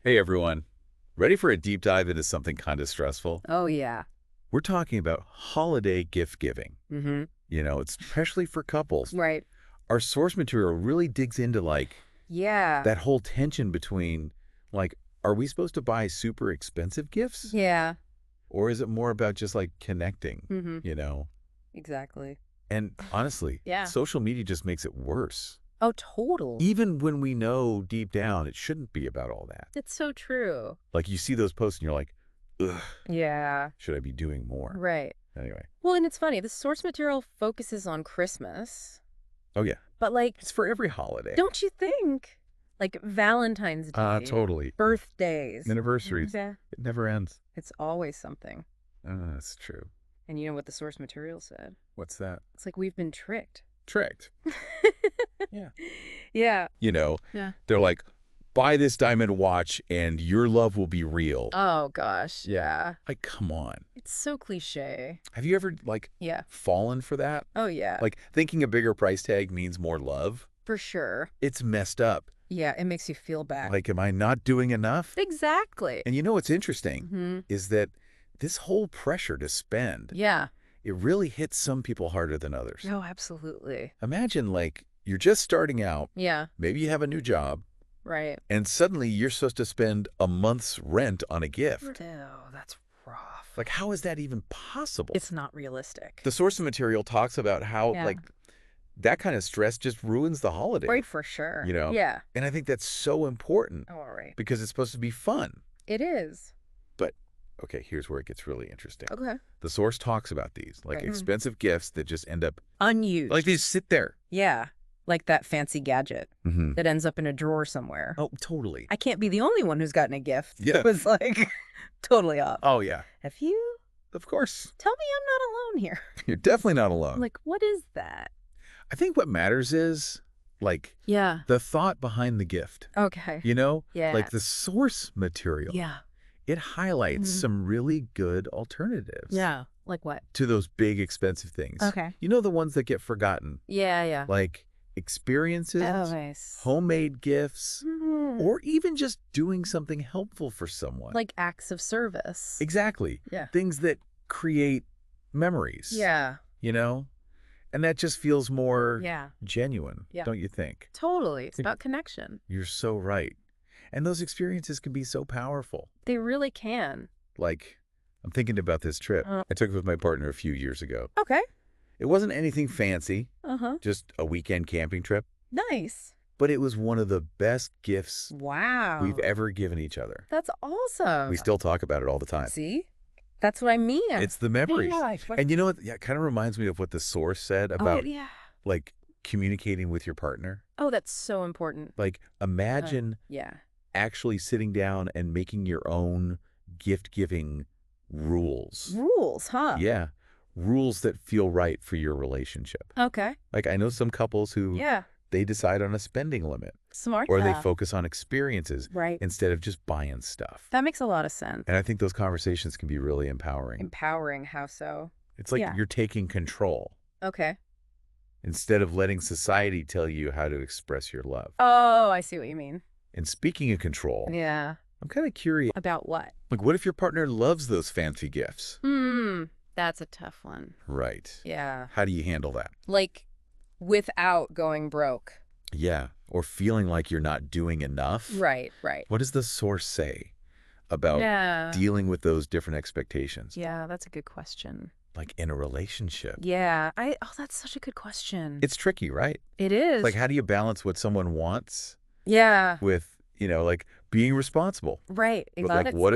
Hey everyone, ready for a deep dive into something kind of stressful? Oh, yeah. We're talking about holiday gift giving. Mm-hmm. It's especially for couples. Right. Our source material really digs into Yeah. that whole tension between like, are we supposed to buy super expensive gifts? Yeah. Or is it more about just connecting, Mm-hmm. you know? Exactly. And honestly, Yeah. social media just makes it worse. Oh, total. Even when we know deep down it shouldn't be about all that. It's so true. Like you see those posts and you're like, ugh, Yeah. should I be doing more? Right. Anyway. Well, and it's funny. The source material focuses on Christmas, Oh yeah. but It's for every holiday. don't you think? Like Valentine's Day, Totally. birthdays. Anniversaries. Yeah. It never ends. It's always something. That's true. And you know what the source material said? What's that? It's like we've been tricked. Tricked. Yeah. Yeah. Yeah. They're like, buy this diamond watch and your love will be real. Oh, gosh. Yeah. Like, come on. It's so cliche. Have you ever, Yeah. fallen for that? Oh, yeah. Like, thinking a bigger price tag means more love? For sure. It's messed up. Yeah, it makes you feel bad. Like, am I not doing enough? Exactly. And you know what's interesting Hmm. is that this whole pressure to spend, Yeah. it really hits some people harder than others. Oh, absolutely. Imagine, you're just starting out, Yeah. maybe you have a new job, Right. and suddenly you're supposed to spend a month's rent on a gift. Ew, that's rough. Like, how is that even possible? It's not realistic. The source of material talks about how, Yeah. that kind of stress just ruins the holiday. Right, for sure. You know? Yeah. And I think that's so important Oh, all right. because it's supposed to be fun. It is. But, okay, here's where it gets really interesting. Okay. The source talks about these, Right. expensive gifts that just end up, Unused. they just sit there. Yeah. Like that fancy gadget Mm-hmm. that ends up in a drawer somewhere. Oh, totally. I can't be the only one who's gotten a gift. Yeah. It was totally off. Oh, yeah. Have you? Of course. Tell me I'm not alone here. You're definitely not alone. Like, what is that? I think what matters is, Yeah. the thought behind the gift. Okay. You know? Yeah. Like the source material. Yeah. It highlights Mhm. some really good alternatives. Yeah. Like what? To those big expensive things. Okay. You know, the ones that get forgotten. Yeah, yeah. Like experiences, Oh, nice. homemade gifts, Mhm. or even just doing something helpful for someone. Like acts of service. Exactly. Yeah. Things that create memories. Yeah. You know? And that just feels more Yeah. genuine, Yeah. don't you think? Totally. It's about connection. You're so right. And those experiences can be so powerful. They really can. I'm thinking about this trip I took with my partner a few years ago. Okay. It wasn't anything fancy, Uh-huh. just a weekend camping trip, Nice. but it was one of the best gifts Wow. we've ever given each other. That's awesome. We still talk about it all the time. See? That's what I mean. It's the memories. Yeah. And you know what? Yeah, it kind of reminds me of what the source said about, yeah. communicating with your partner. Oh, that's so important. Imagine Yeah. actually sitting down and making your own gift-giving rules. Rules, huh? Yeah. Rules that feel right for your relationship. Okay. I know some couples who Yeah. they decide on a spending limit Smart. or they focus on experiences Right. instead of just buying stuff. That makes a lot of sense. And I think those conversations can be really empowering. Empowering. How so? It's like Yeah. you're taking control Okay. instead of letting society tell you how to express your love. Oh, I see what you mean. And speaking of control, Yeah. I'm kind of curious, About what? what if your partner loves those fancy gifts? That's a tough one. Right. Yeah. How do you handle that? Without going broke. Yeah. Or feeling like you're not doing enough? Right, right. What does the source say about Yeah. dealing with those different expectations? Yeah, that's a good question. In a relationship. Yeah. That's such a good question. It's tricky, right? It is. How do you balance what someone wants Yeah. with, being responsible? Right. But what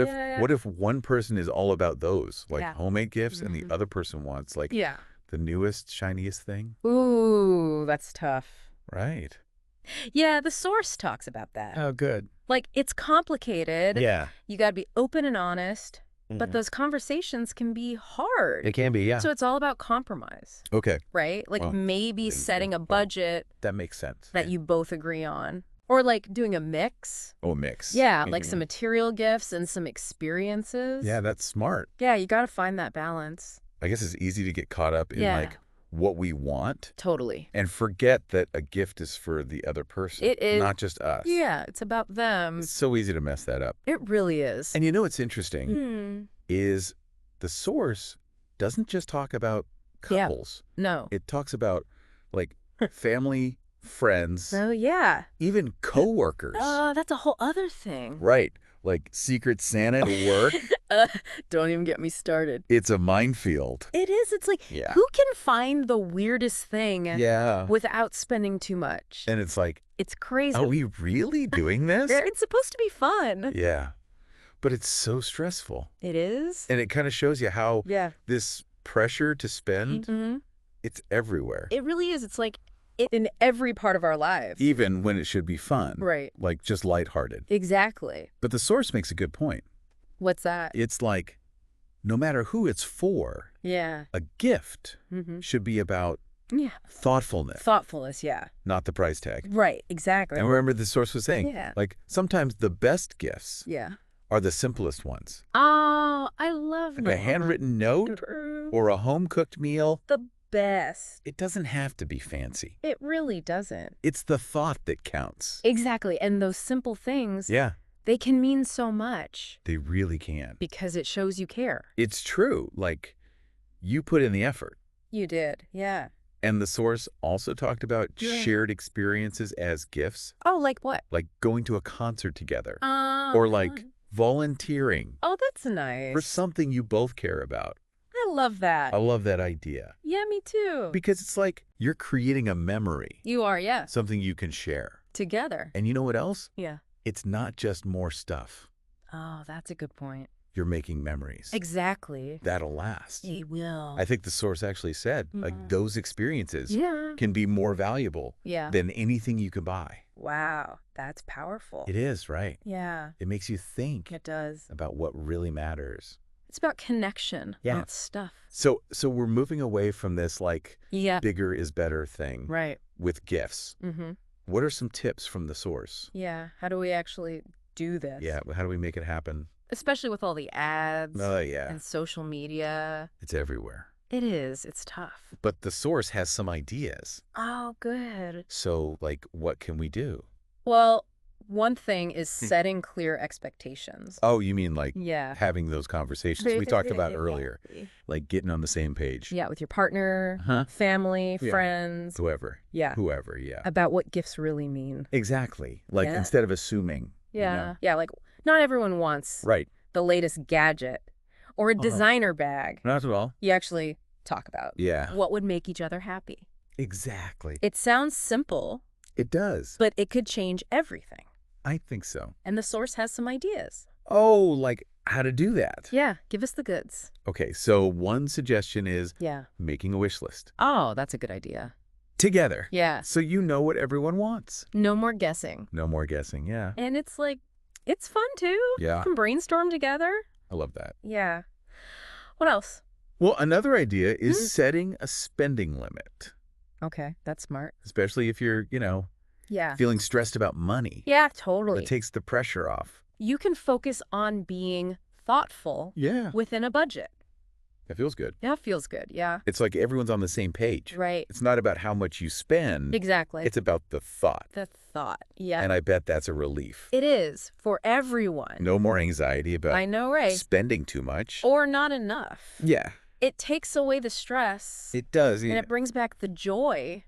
if one person is all about those, Yeah. homemade gifts, and the Mhm. other person wants Yeah. the newest, shiniest thing? Ooh, that's tough. Right. Yeah, the source talks about that. Oh, good. It's complicated. Yeah. You got to be open and honest, but Mhm. those conversations can be hard. It can be, yeah. So it's all about compromise, Okay. right? Well, Maybe then- setting a well, budget That makes sense. that you both agree on. Or doing a mix. Oh, mix. Yeah, Mhm. some material gifts and some experiences. Yeah, that's smart. Yeah, you got to find that balance. I guess it's easy to get caught up in Yeah. what we want Totally. and forget that a gift is for the other person, It is. not just us. Yeah, it's about them. It's so easy to mess that up. It really is. And you know what's interesting Hmm. is the source doesn't just talk about Yeah. couples. No. It talks about like family, friends, Oh, yeah. even coworkers. That's a whole other thing. Right. Like Secret Santa at work. Don't even get me started. It's a minefield. It is. It's like, Yeah. who can find the weirdest thing Yeah. without spending too much? And it's like, It's crazy. are we really doing this? It's supposed to be fun. Yeah. But it's so stressful. It is? And it kind of shows you how Yeah. this pressure to spend, Hmm. it's everywhere. It really is. It's like in every part of our lives. Even when it should be fun. Right. Like just lighthearted. Exactly. But the source makes a good point. What's that? It's like, no matter who it's for, Yeah. a gift Hmm. should be about Yeah. thoughtfulness, Thoughtfulness, yeah. not the price tag. Right, exactly. And remember the source was saying, Yeah. like, sometimes the best gifts Yeah. are the simplest ones. Oh, I love Like a handwritten note or a home-cooked meal. The best. It doesn't have to be fancy. It really doesn't. It's the thought that counts. Exactly. And those simple things, Yeah, they can mean so much they really can. because it shows you care. It's true. Like, you put in the effort. You did. Yeah. And the source also talked about Yeah. shared experiences as gifts, Oh, like what? like going to a concert together or like volunteering Oh, that's nice. for something you both care about. I love that. I love that idea Yeah, me too. because it's like you're creating a memory, You are, yeah. something you can share. Together. And you know what else? Yeah. It's not just more stuff. Oh, that's a good point. You're making memories. Exactly. That'll last. It will. I think the source actually said, like, those experiences Yeah. can be more valuable Yeah. than anything you can buy. Wow. That's powerful. It is, right? Yeah. It makes you think It does. about what really matters. It's about connection, Yeah. not stuff. So we're moving away from this, like, Yeah. bigger is better thing Right. with gifts. Mm-hmm. What are some tips from the source? Yeah. How do we actually do this? Yeah, how do we make it happen? Especially with all the ads Oh, yeah. and social media. It's everywhere. It is. It's tough. But the source has some ideas. Oh, good. So, like, what can we do? Well, one thing is setting clear expectations. Oh, you mean like Yeah. having those conversations we talked about earlier, like getting on the same page. Yeah, with your partner, Huh? family, Yeah. friends. Whoever, Yeah. yeah. About what gifts really mean. Exactly. Like, Yeah. instead of assuming. you Yeah. know? Yeah, like not everyone wants Right. the latest gadget or a designer bag. Not at all. You actually talk about Yeah. what would make each other happy. Exactly. It sounds simple, It does. but it could change everything. I think so. And the source has some ideas. Oh, like how to do that. Yeah, give us the goods. Okay, so one suggestion is Yeah. making a wish list. Oh, that's a good idea. Together. Yeah. So you know what everyone wants. No more guessing. No more guessing. Yeah. And it's like, it's fun too. Yeah. You can brainstorm together. I love that. Yeah. What else? Well, another idea is Hmm. setting a spending limit, Okay, that's smart. especially if you're, Yeah. feeling stressed about money. Yeah, totally. That takes the pressure off. You can focus on being thoughtful Yeah. within a budget. That feels good. That feels good. Yeah. It's like everyone's on the same page. Right. It's not about how much you spend. Exactly. It's about the thought. the thought. Yeah. And I bet that's a relief. It is for everyone. No more anxiety about I know, right? spending too much. Or not enough. Yeah, It takes away the stress it does. and it brings back the joy.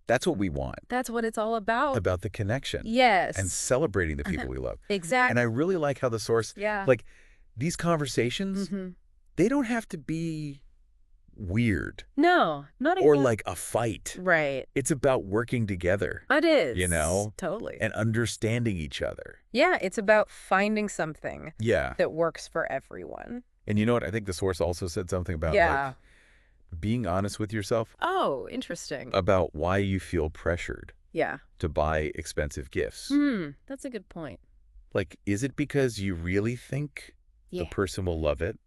That's what we want, That's what it's all about. about the connection Yes. and celebrating the people we love. Exactly. And I really like how the source, Yeah. like these conversations, Hmm. they don't have to be weird No, not or exact- like a fight. Right. It's about working together It is. You know? Totally. and understanding each other. Yeah, it's about finding something Yeah. that works for everyone. And you know what? I think the source also said something about Yeah. like being honest with yourself Oh, interesting. about why you feel pressured Yeah. to buy expensive gifts. That's a good point. Like, is it because you really think Yeah. the person will love it?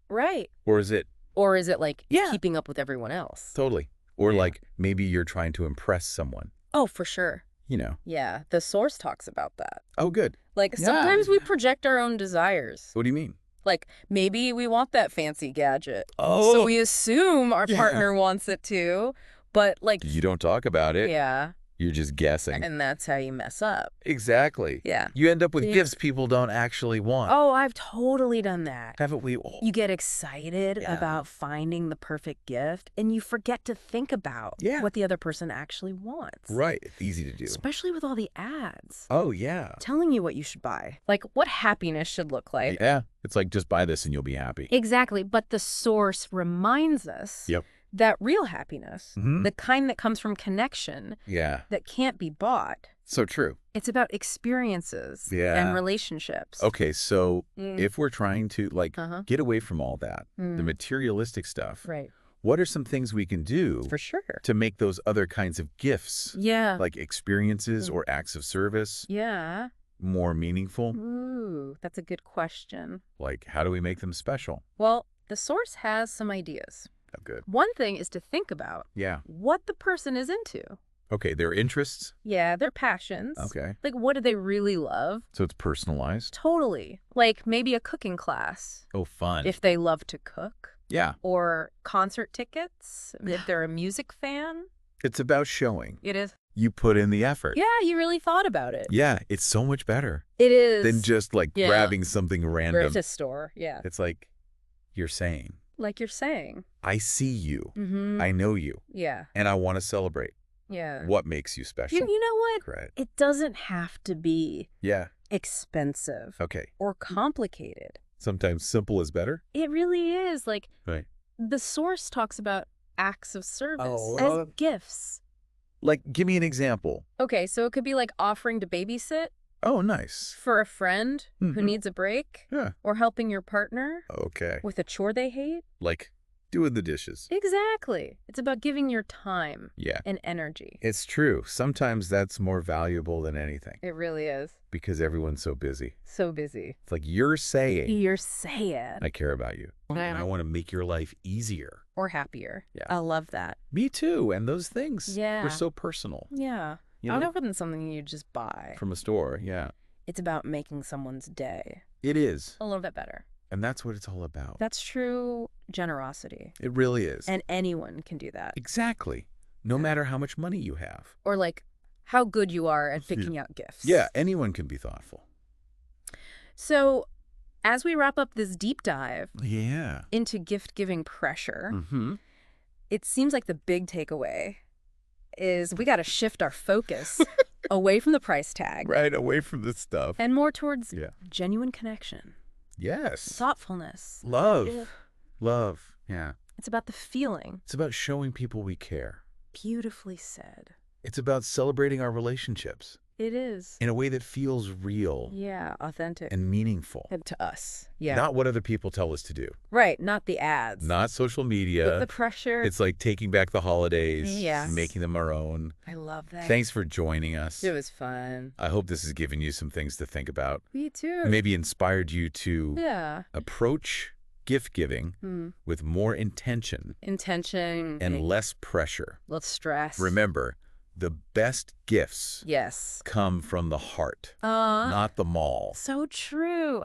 Right. Or is it Or is it like Yeah. keeping up with everyone else? totally? Or Yeah. like maybe you're trying to impress someone, Oh, for sure. you know? Yeah. The source talks about that. Oh, good. Like Yeah. sometimes we project our own desires. What do you mean? Like maybe we want that fancy gadget. Oh. So we assume our Yeah. partner wants it too, But like, You don't talk about it. yeah, You're just guessing. and that's how you mess up. Exactly. Yeah. You end up with Yeah. gifts people don't actually want. Oh, I've totally done that. Haven't we all? You get excited Yeah. about finding the perfect gift, and you forget to think about Yeah. what the other person actually wants. Right. It's easy to do. Especially with all the ads Oh, yeah. telling you what you should buy. Like what happiness should look like. Yeah. It's like, just buy this and you'll be happy. Exactly. But the source reminds us Yep. that real happiness, Mhm. the kind that comes from connection, Yeah. that can't be bought, So true. it's about experiences Yeah. and relationships. Okay, so Mm. if we're trying to, like, Uh-huh. get away from all that, the Mm. materialistic stuff, Right. what are some things we can do For sure. to make those other kinds of gifts, Yeah. like experiences Mm. or acts of service, Yeah. more meaningful? Ooh, that's a good question. Like, how do we make them special? Well, the source has some ideas. Oh, good. One thing is to think about Yeah. what the person is into. Okay, their interests. Yeah, their passions. Okay. Like, what do they really love? So it's personalized. Totally. Like, maybe a cooking class, Oh, fun. if they love to cook. Yeah. Or concert tickets, if they're a music fan. It's about showing. It is. You put in the effort. Yeah, you really thought about it. Yeah, it's so much better It is. than just, like, Yeah. grabbing something random. Thrift store. Yeah. It's like, you're saying, Like you're saying. I see you. Mm-hmm. I know you. Yeah. And I want to celebrate. Yeah. What makes you special? You know what? Right. It doesn't have to be Yeah. expensive Okay. or complicated. Sometimes simple is better. It really is. Like, Right. the source talks about acts of service Oh, as gifts. Like, give me an example. Okay, so it could be like offering to babysit Oh, nice. for a friend who Mhm. needs a break, Yeah. or helping your partner Okay. with a chore they hate. Like, doing the dishes. Exactly. It's about giving your time Yeah. and energy. It's true. Sometimes that's more valuable than anything It really is. because everyone's so busy. So busy. It's like you're saying, You're saying. I care about you. And I want to make your life easier. Or happier. Yeah. I love that. Me too. And those things Yeah. were so personal. Yeah. You I know, different than something you just buy. from a store. Yeah. It's about making someone's day It is. a little bit better. And that's what it's all about. That's true generosity. It really is. And anyone can do that. Exactly. No matter how much money you have. Or like how good you are at picking out gifts. Yeah, anyone can be thoughtful. So as we wrap up this deep dive Yeah. into gift-giving pressure, Mm-hmm. it seems like the big takeaway is we got to shift our focus away from the price tag Right, away from this stuff. and more towards Yeah. genuine connection, Yes. thoughtfulness. Love. Yeah. Love. Yeah. It's about the feeling. It's about showing people we care. Beautifully said. It's about celebrating our relationships It is. in a way that feels real Yeah, authentic. and meaningful. And to us. Yeah. Not what other people tell us to do. Right, not the ads. Not social media. The pressure. It's like taking back the holidays, Yes. making them our own. I love that. Thanks for joining us. It was fun. I hope this has given you some things to think about. Me too. Maybe inspired you to Yeah. approach gift giving with more intention Intention. and less pressure. Less stress. Remember, the best gifts Yes. come from the heart, not the mall. So true.